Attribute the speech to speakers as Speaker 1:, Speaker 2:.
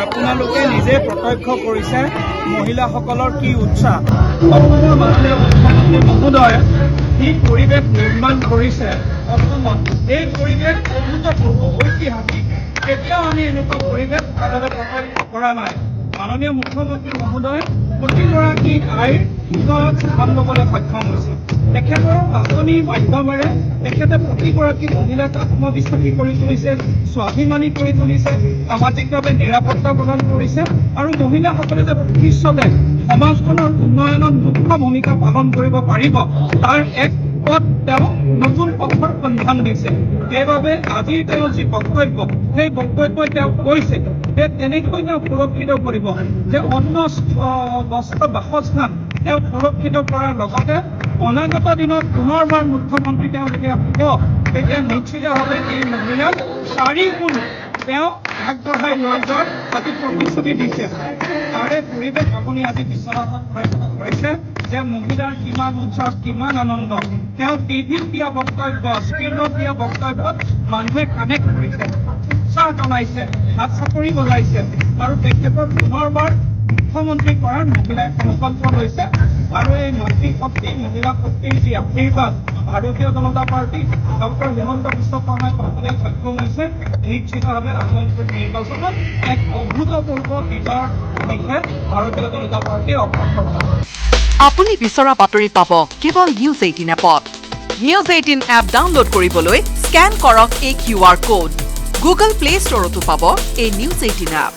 Speaker 1: আপোনালোকে নিজে প্ৰত্যক্ষ কৰিছে মহিলাসকলৰ কি উৎসাহ। মহোদয় কি পৰিৱেশ নিৰ্মাণ কৰিছে অসমত, এই পৰিৱেশ অভূতপূৰ্ব ঐতিহাসিক। কেতিয়াও আমি এনেকুৱা পৰিৱেশ প্ৰত্যক্ষ কৰা নাই। মাননীয় মুখ্যমন্ত্ৰী মহোদয় প্ৰতিগৰাকী আইৰ ওপৰত স্থান ল'বলৈ সক্ষম হৈছে। তেখেতৰ আঁচনিৰ মাধ্যমেৰে তেখেতে প্ৰতিগৰাকী মহিলাক আত্মবিশ্বাসী কৰি তুলিছে, স্বাভিমানী কৰি তুলিছে, সামাজিকভাৱে নিৰাপত্তা প্ৰদান কৰিছে আৰু মহিলাসকলে যে ভৱিষ্যতে সমাজখনৰ উন্নয়নত মুখ্য ভূমিকা পালন কৰিব পাৰিব তাৰ এক পথ তেওঁ নতুন পথৰ সন্ধান দিছে। সেইবাবে আজি তেওঁ যি বক্তব্য, সেই বক্তব্যই তেওঁ কৈছে যে তেনেকৈ তেওঁ সুৰক্ষিত কৰিব, যে অন্য বস্ত্ৰ বাসস্থান তেওঁ সুৰক্ষিত কৰাৰ লগতে অনাগত দিনত পুনৰবাৰ মুখ্যমন্ত্ৰী তেওঁ যেতিয়া হ'ব তেতিয়া নিশ্চিতভাৱে এই মহিলাক 4 গুণ তেওঁ আগবঢ়াই লৈ যোৱাৰ আজি প্ৰতিশ্ৰুতি দিছে। তাৰে পৰিৱেশ আপুনি আজি বিশ্বনাথত কৰিছে যে মহিলাৰ কিমান উৎসাহ, কিমান আনন্দ। তেওঁ টিভিত দিয়া বক্তব্য, স্ক্ৰীণত দিয়া বক্তব্যত মানুহে কানেক্ট কৰিছে, উৎসাহ জনাইছে, হাত চাপৰি বজাইছে আৰু তেখেতৰ পুনৰবাৰ মুখ্যমন্ত্ৰী কৰাৰ মহিলাই সংকল্প লৈছে। আৰু এই মাতৃশক্তি, মহিলা শক্তিৰ যি আশীৰ্বাদ ভাৰতীয় জনতা পাৰ্টি ডক্টৰ হিমন্ত বিশ্ব শৰ্মাই পাবলৈ সক্ষম হৈছে। নিশ্চিতভাৱে আগন্তুক নিৰ্বাচনত এক অভূতপূৰ্ব বিজয়ৰ দিশে ভাৰতীয় জনতা পাৰ্টি অগ্ৰসৰ হ'ব।
Speaker 2: আপুনি বিচৰা বাতৰি পাব কেৱল নিউজ 18 এপত। নিউজ 18 এপ ডাউনলোড কৰিবলৈ স্কেন কৰক এই QR কোড। গুগল প্লে ষ্টৰতো পাব এই নিউজ 18 এপ।